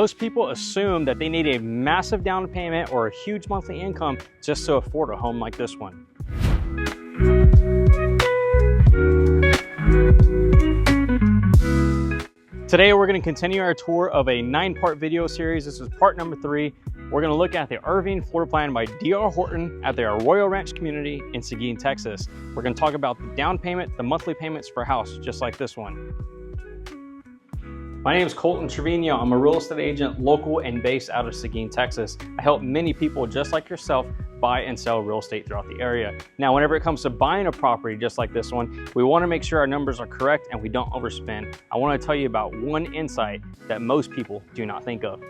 Most people assume that they need a massive down payment or a huge monthly income just to afford a home like this one. Today we're going to continue our tour of a 9-part video series. This is part number 3. We're going to look at the Irvine Floor Plan by DR Horton at the Arroyo Ranch community in Seguin, Texas. We're going to talk about the down payment, the monthly payments for a house just like this one. My name is Colten Trevino. I'm a real estate agent, local and based out of Seguin, Texas. I help many people just like yourself buy and sell real estate throughout the area. Now, whenever it comes to buying a property just like this one, we want to make sure our numbers are correct and we don't overspend. I want to tell you about one insight that most people do not think of.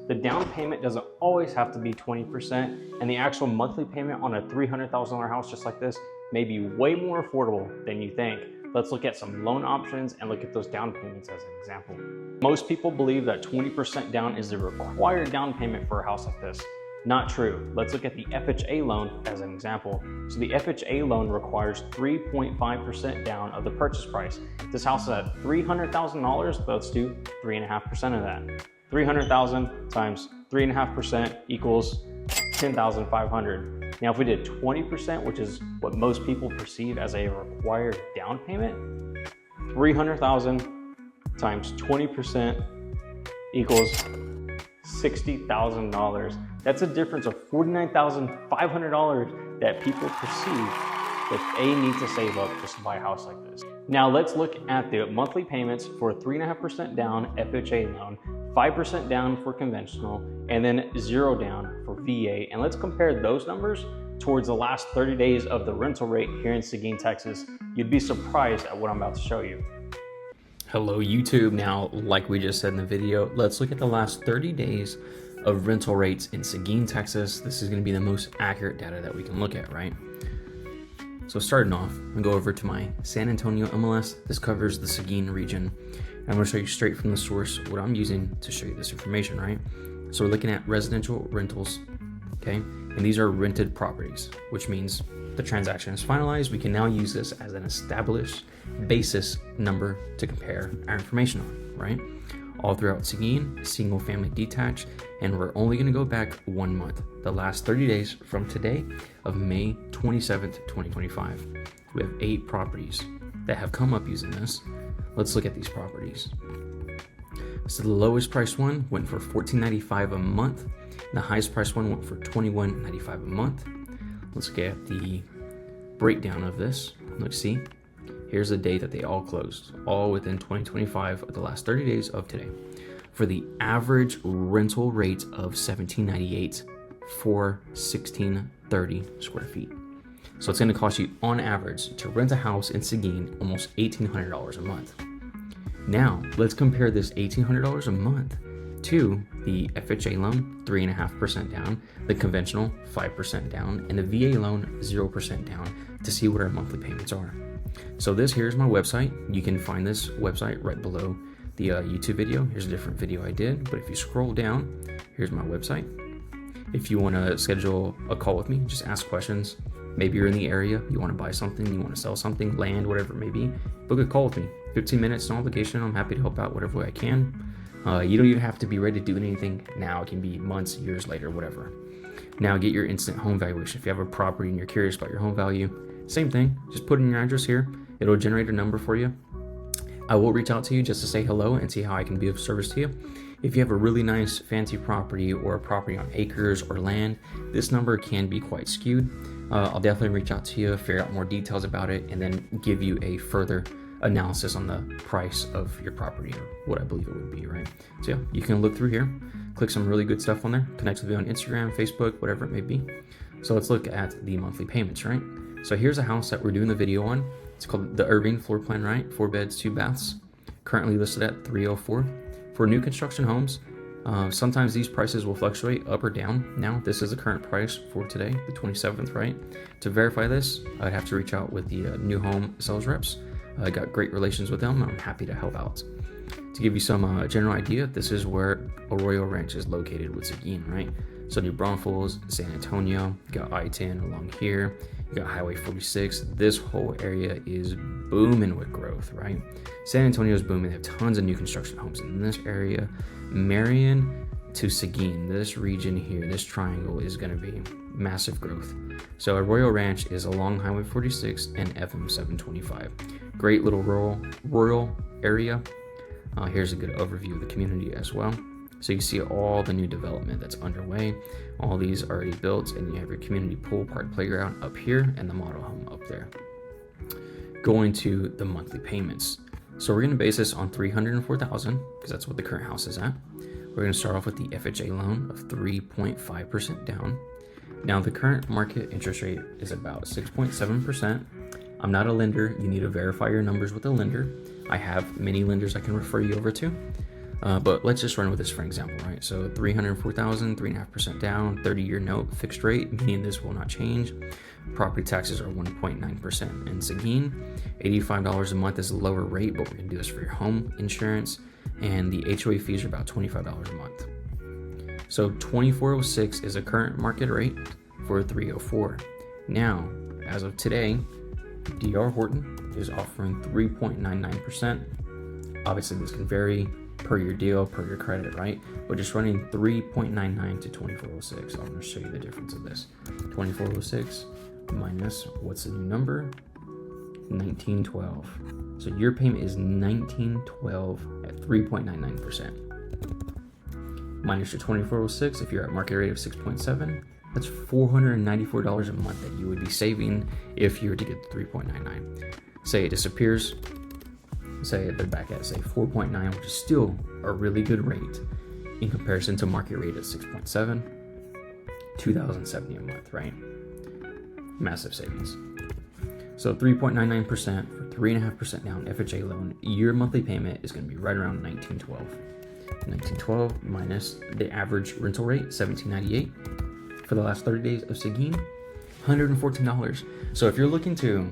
The down payment doesn't always have to be 20%, and the actual monthly payment on a $300,000 house just like this may be way more affordable than you think. Let's look at some loan options and look at those down payments as an example. Most people believe that 20% down is the required down payment for a house like this. Not true. Let's look at the FHA loan as an example. So the FHA loan requires 3.5% down of the purchase price. This house is at $300,000, let's do 3.5% of that. 300,000 times 3.5% equals 10,500. Now, if we did 20%, which is what most people perceive as a required down payment, 300,000 times 20% equals $60,000. That's a difference of $49,500 that people perceive that they need to save up just to buy a house like this. Now let's look at the monthly payments for 3.5% down FHA loan, 5% down for conventional, and then 0 down for VA. And let's compare those numbers towards the last 30 days of the rental rate here in Seguin, Texas. You'd be surprised at what I'm about to show you. Hello YouTube. Now, like we just said in the video, let's look at the last 30 days of rental rates in Seguin, Texas. This is going to be the most accurate data that we can look at, right? So starting off, I'm going to go over to my San Antonio MLS. This covers the Seguin region. I'm going to show you straight from the source what I'm using to show you this information, right? So we're looking at residential rentals, okay? And these are rented properties, which means the transaction is finalized. We can now use this as an established basis number to compare our information on, right? All throughout Seguin, single family detached, and we're only going to go back 1 month, the last 30 days from today of May 27th, 2025. We have 8 properties that have come up using this. Let's look at these properties. So the lowest price one went for $14.95 a month. And the highest price one went for $21.95 a month. Let's look at the breakdown of this. Let's see. Here's the day that they all closed, all within 2025 of the last 30 days of today. For the average rental rate of $17.98 for 1630 square feet. So it's going to cost you on average to rent a house in Seguin almost $1,800 a month. Now let's compare this $1,800 a month to the FHA loan, 3.5% down, the conventional 5% down, and the VA loan 0% down to see what our monthly payments are. So this here's my website. You can find this website right below the YouTube video. Here's a different video I did, but if you scroll down, here's my website. If you want to schedule a call with me, just ask questions. Maybe you're in the area, you want to buy something, you want to sell something, land, whatever it may be, book a call with me. 15 minutes, no obligation. I'm happy to help out whatever way I can. You don't even have to be ready to do anything now. It can be months, years later, whatever. Now get your instant home valuation. If you have a property and you're curious about your home value, same thing. Just put in your address here. It'll generate a number for you. I will reach out to you just to say hello and see how I can be of service to you. If you have a really nice fancy property or a property on acres or land, this number can be quite skewed. I'll definitely reach out to you, figure out more details about it, and then give you a further analysis on the price of your property or what I believe it would be, right? So yeah, you can look through here, click some really good stuff on there, connect with me on Instagram, Facebook, whatever it may be. So let's look at the monthly payments, right? So here's a house that we're doing the video on. It's called the Irvine Floor Plan, right? 4 beds, 2 baths, currently listed at $304. For new construction homes, sometimes these prices will fluctuate up or down. Now, this is the current price for today, the 27th, right? To verify this, I'd have to reach out with the new home sales reps. I got great relations with them. I'm happy to help out. To give you some general idea, this is where Arroyo Ranch is located with Seguin, right? So New Braunfels, San Antonio, you got I-10 along here, you got Highway 46. This whole area is booming with growth, right? San Antonio is booming. They have tons of new construction homes in this area. Marion, to Seguin. This region here, this triangle is going to be massive growth. So Arroyo Ranch is along Highway 46 and FM 725. Great little rural area. Here's a good overview of the community as well. So you see all the new development that's underway. All these are already built, and you have your community pool, park, playground up here, and the model home up there. Going to the monthly payments. So we're going to base this on $304,000 because that's what the current house is at. We're going to start off with the FHA loan of 3.5% down. Now the current market interest rate is about 6.7%. I'm not a lender. You need to verify your numbers with a lender. I have many lenders I can refer you over to. But let's just run with this for example, right? So 304,000, 3.5% down, 30-year note, fixed rate, meaning this will not change. Property taxes are 1.9%. In Seguin, $85 a month is a lower rate, but we're gonna do this for your home insurance. And the HOA fees are about $25 a month. So 2406 is a current market rate for 304. Now, as of today, DR Horton is offering 3.99%. Obviously, this can vary per your deal, per your credit, right? But just running 3.99 to 2406. I'm going to show you the difference of this. 2406 minus what's the new number? 1912. So your payment is 1912 at 3.99%. Minus your 2406, if you're at market rate of 6.7, that's $494 a month that you would be saving if you were to get the 3.99. Say it disappears. Say they're back at say 4.9, which is still a really good rate in comparison to market rate at 6.7, $2,070 a month, right? Massive savings. So 3.99% for 3.5% down FHA loan, your monthly payment is going to be right around $1912. $1912 minus the average rental rate, $1798 for the last 30 days of Seguin, $114. So if you're looking to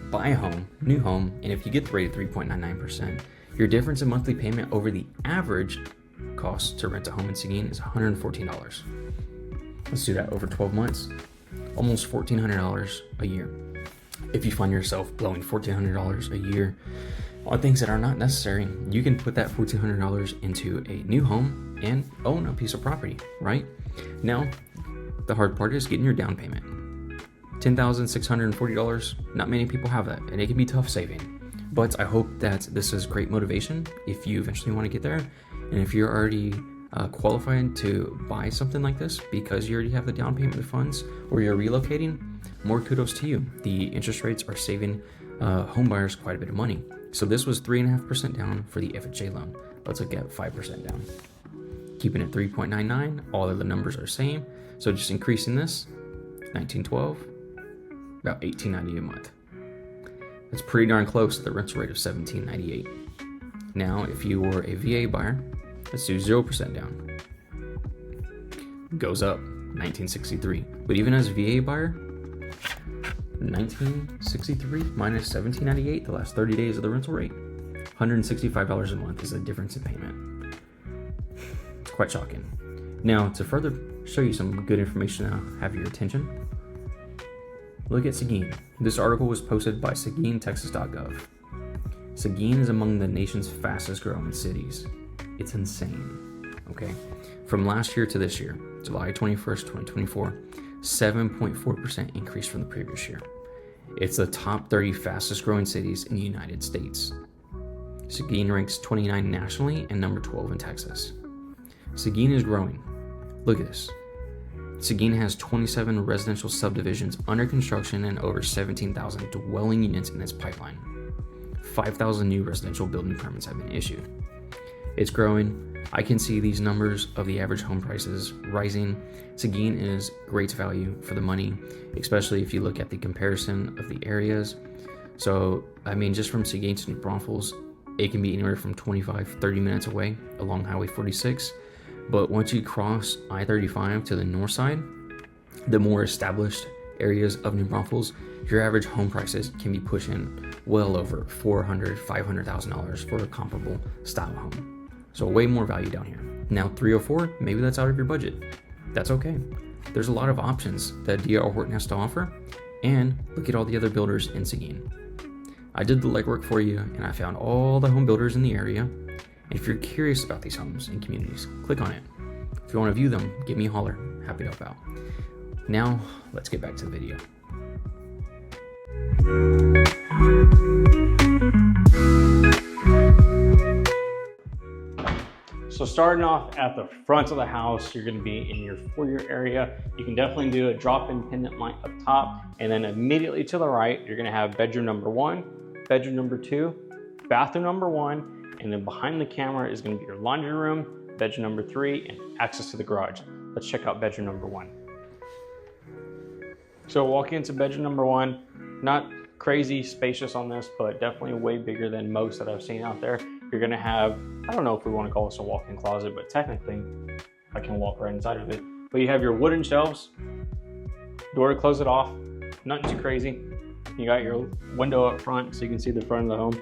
buy a home, new home, and if you get the rate of 3.99%, your difference in monthly payment over the average cost to rent a home in Seguin is $114. Let's do that over 12 months, almost $1,400 a year. If you find yourself blowing $1,400 a year on things that are not necessary, you can put that $1,400 into a new home and own a piece of property, right? Now, the hard part is getting your down payment. $10,640, not many people have that, and it can be tough saving. But I hope that this is great motivation if you eventually want to get there, and if you're already qualified to buy something like this because you already have the down payment funds or you're relocating, more kudos to you. The interest rates are saving home buyers quite a bit of money. So this was 3.5% down for the FHA loan. Let's look at 5% down. Keeping it 3.99, all of the numbers are the same. So just increasing this, 1912, about $18.90 a month. That's pretty darn close to the rental rate of $17.98. Now, if you were a VA buyer, let's do 0% down. Goes up, $19.63. But even as a VA buyer, $19.63 minus $17.98, the last 30 days of the rental rate, $165 a month is the difference in payment. It's quite shocking. Now, to further show you some good information now, have your attention. Look at Seguin. This article was posted by SeguinTexas.gov. Seguin is among the nation's fastest growing cities. It's insane, okay? From last year to this year, July 21st, 2024, 7.4% increase from the previous year. It's the top 30 fastest growing cities in the United States. Seguin ranks 29 nationally and number 12 in Texas. Seguin is growing. Look at this. Seguin has 27 residential subdivisions under construction and over 17,000 dwelling units in its pipeline. 5,000 new residential building permits have been issued. It's growing. I can see these numbers of the average home prices rising. Seguin is great value for the money, especially if you look at the comparison of the areas. So, I mean, just from Seguin to New Braunfels, it can be anywhere from 25, 30 minutes away along Highway 46. But once you cross I-35 to the north side, the more established areas of New Braunfels, your average home prices can be pushing well over $400,000, $500,000 for a comparable style home. So way more value down here. Now 304, maybe that's out of your budget. That's okay. There's a lot of options that DR Horton has to offer, and look at all the other builders in Seguin. I did the legwork for you, and I found all the home builders in the area. And if you're curious about these homes and communities, click on it. If you want to view them, give me a holler. Happy to help out. Now, let's get back to the video. So starting off at the front of the house, you're going to be in your foyer area. You can definitely do a drop-in pendant light up top, and then immediately to the right, you're going to have bedroom number 1, bedroom number 2, bathroom number 1, and then behind the camera is going to be your laundry room, bedroom number 3, and access to the garage. Let's check out bedroom number 1. So walking into bedroom number 1, not crazy spacious on this, but definitely way bigger than most that I've seen out there. You're gonna have, I don't know if we want to call this a walk-in closet, but technically I can walk right inside of it. But you have your wooden shelves, door to close it off, nothing too crazy. You got your window up front so you can see the front of the home.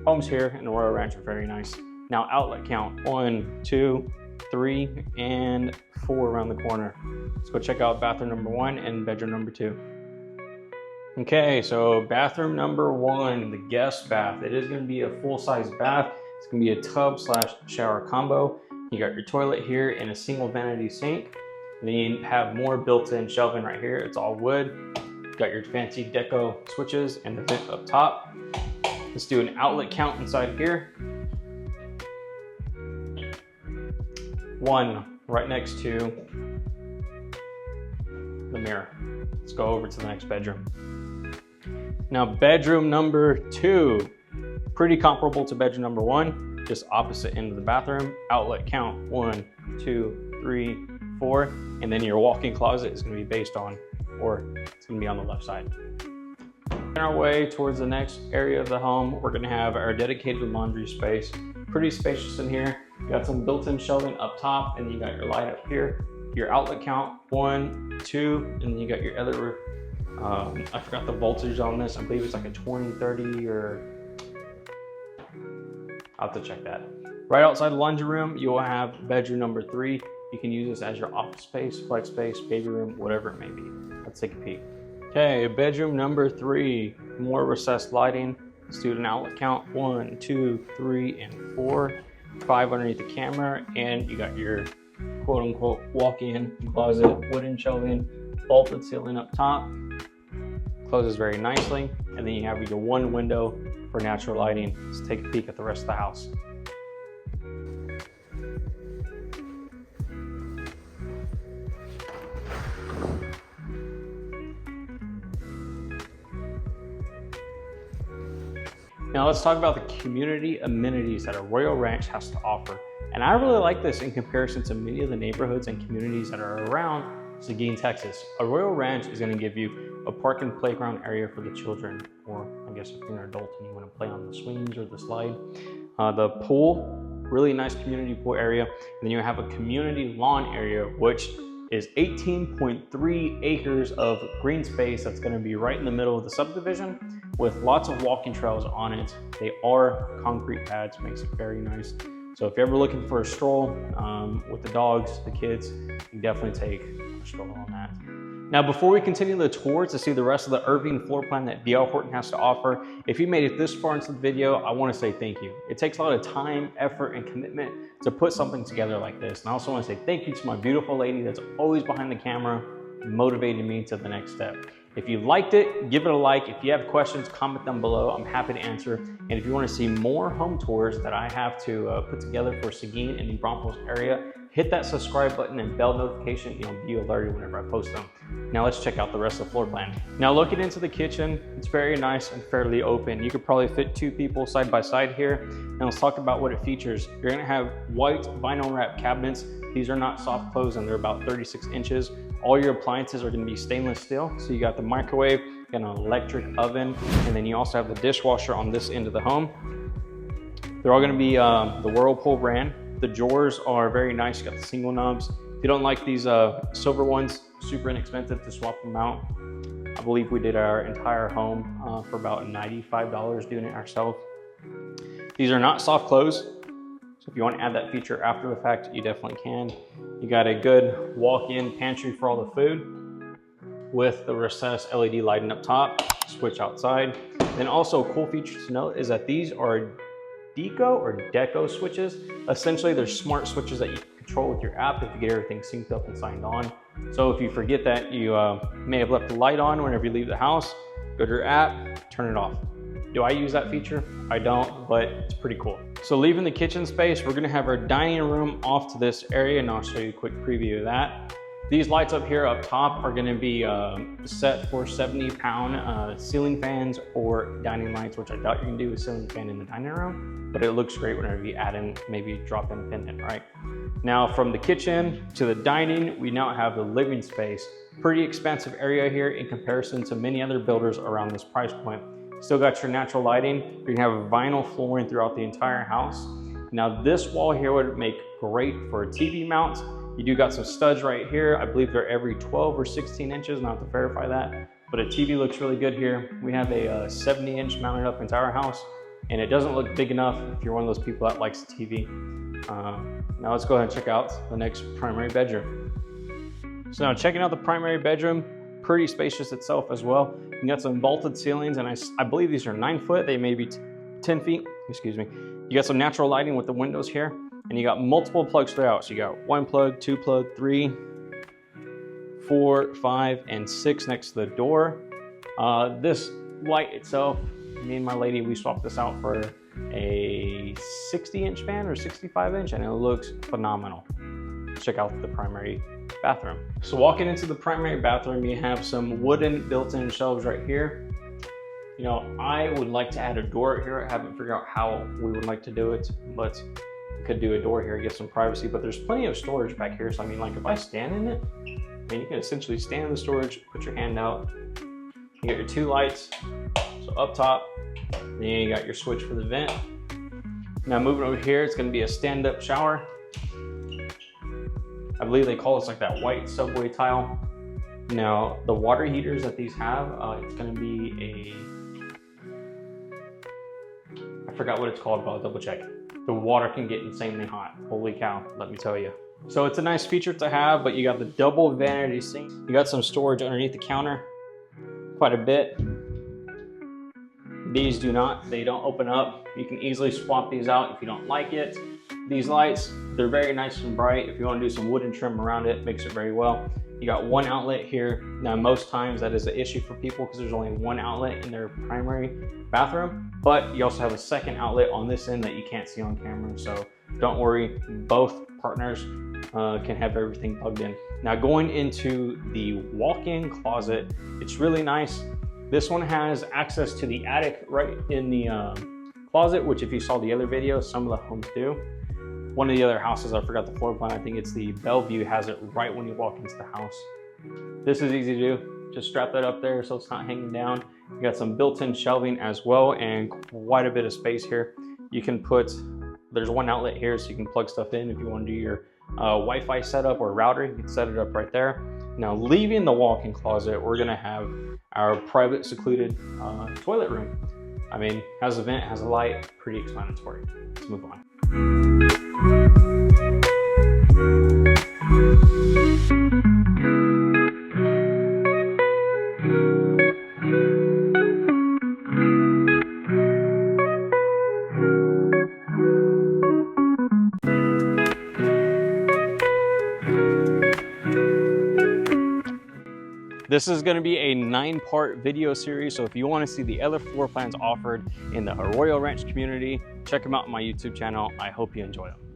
Homes here in Arroyo Ranch are very nice. Now outlet count, 1, 2, 3, and 4 around the corner. Let's go check out bathroom number 1 and bedroom number 2. Okay, so bathroom number 1, the guest bath. It is going to be a full-size bath. It's going to be a tub / shower combo. You got your toilet here and a single vanity sink. And then you have more built-in shelving right here. It's all wood. You got your fancy deco switches and the vent up top. Let's do an outlet count inside here. 1 right next to the mirror. Let's go over to the next bedroom. Now bedroom number 2, pretty comparable to bedroom number 1, just opposite end of the bathroom. Outlet count 1, 2, 3, 4, and then your walk-in closet is going to be based on, or it's going to be on the left side. On our way towards the next area of the home, we're going to have our dedicated laundry space. Pretty spacious in here. You got some built-in shelving up top, and you got your light up here. Your outlet count 1, 2, and then you got your other. I forgot the voltage on this. I believe it's like a 20, 30, or I'll have to check that. Right outside the laundry room, you will have bedroom number 3. You can use this as your office space, flex space, baby room, whatever it may be. Let's take a peek. Okay, bedroom number 3, more recessed lighting. Let's do an outlet count, 1, 2, 3, and 4. 5 underneath the camera, and you got your quote unquote walk-in closet, wooden shelving, vaulted ceiling up top. Closes very nicely, and then you have your 1 window for natural lighting. Let's take a peek at the rest of the house. Now let's talk about the community amenities that Arroyo Ranch has to offer. And I really like this in comparison to many of the neighborhoods and communities that are around Seguin, Texas. Arroyo Ranch is going to give you a park and playground area for the children, or I guess if you're an adult and you want to play on the swings or the slide. The pool, really nice community pool area. And then you have a community lawn area, which is 18.3 acres of green space that's going to be right in the middle of the subdivision with lots of walking trails on it. They are concrete pads, makes it very nice. So if you're ever looking for a stroll with the dogs, the kids, you can definitely take a stroll on that. Now, before we continue the tour to see the rest of the Irvine floor plan that DR Horton has to offer, if you made it this far into the video, I want to say thank you. It takes a lot of time, effort, and commitment to put something together like this. And I also want to say thank you to my beautiful lady that's always behind the camera, motivating me to the next step. If you liked it, give it a like. If you have questions, comment them below. I'm happy to answer. And if you want to see more home tours that I have to put together for Seguin and New Braunfels area, hit that subscribe button and bell notification. You'll be alerted whenever I post them. Now let's check out the rest of the floor plan. Now looking into the kitchen, it's very nice and fairly open. You could probably fit 2 people side by side here. Now let's talk about what it features. You're gonna have white vinyl wrap cabinets. These are not soft close and they're about 36 inches. All your appliances are gonna be stainless steel. So you got the microwave, you got an electric oven, and then you also have the dishwasher on this end of the home. They're all gonna be the Whirlpool brand. The drawers are very nice. You got the single knobs. If you don't like these silver ones, super inexpensive to swap them out. I believe we did our entire home for about $95 doing it ourselves. These are not soft close. So if you want to add that feature after the fact, you definitely can. You got a good walk-in pantry for all the food with the recessed LED lighting up top, switch outside. Then also a cool feature to note is that these are deco switches. Essentially, they're smart switches that you can control with your app if you get everything synced up and signed on. So if you forget that you may have left the light on whenever you leave the house, go to your app, turn it off. Do I use that feature? I don't, but it's pretty cool. So leaving the kitchen space, we're gonna have our dining room off to this area, and I'll show you a quick preview of that. These lights up here up top are gonna be set for 70-pound ceiling fans or dining lights, which I doubt you can do a ceiling fan in the dining room, but it looks great whenever you add in, maybe drop in a pendant, right? Now from the kitchen to the dining, we now have the living space. Pretty expansive area here in comparison to many other builders around this price point. Still got your natural lighting. You're gonna have vinyl flooring throughout the entire house. Now this wall here would make great for a TV mount. You do got some studs right here. I believe they're every 12 or 16 inches, not to verify that, but a TV looks really good here. We have a 70-inch mounted up into our house, and it doesn't look big enough if you're one of those people that likes the TV. Now let's go ahead and check out the next primary bedroom. So now checking out the primary bedroom, pretty spacious itself as well. You got some vaulted ceilings, and I believe these are 9 foot. They may be 10 feet, excuse me. You got some natural lighting with the windows here, and you got multiple plugs throughout. So you got 1 plug, 2 plug, 3, 4, 5, and 6 next to the door. This light itself, me and my lady, we swapped this out for a 60-inch fan or 65-inch, and it looks phenomenal. Check out the primary bathroom. So walking into the primary bathroom, you have some wooden built-in shelves right here. You know, I would like to add a door here. I haven't figured out how we would like to do it, but we could do a door here, get some privacy, but there's plenty of storage back here. So I mean, like if I stand in it, I mean, you can essentially stand in the storage, put your hand out, you got your 2 lights. So up top, then you got your switch for the vent. Now moving over here, it's gonna be a stand-up shower. I believe they call this like that white subway tile. Now, the water heaters that these have, it's gonna be I forgot what it's called, but I'll double check. The water can get insanely hot. Holy cow, let me tell you. So it's a nice feature to have, but you got the double vanity sink. You got some storage underneath the counter, quite a bit. These they don't open up. You can easily swap these out if you don't like it. These lights, they're very nice and bright. If you want to do some wooden trim around it, makes it very well. You got 1 outlet here. Now, most times that is an issue for people because there's only 1 outlet in their primary bathroom, but you also have a second outlet on this end that you can't see on camera. So don't worry, both partners can have everything plugged in. Now going into the walk-in closet, it's really nice. This one has access to the attic right in the closet, which if you saw the other video, some of the homes do. One of the other houses, I forgot the floor plan, I think it's the Bellevue, has it right when you walk into the house. This is easy to do. Just strap that up there so it's not hanging down. You got some built-in shelving as well and quite a bit of space here. You can put, there's 1 outlet here so you can plug stuff in if you want to do your Wi-Fi setup or router. You can set it up right there. Now leaving the walk-in closet, we're gonna have our private secluded toilet room. I mean, has a vent, has a light, pretty explanatory. Let's move on. This is going to be a 9-part video series, so if you want to see the other floor plans offered in the Arroyo Ranch community, check them out on my YouTube channel. I hope you enjoy them.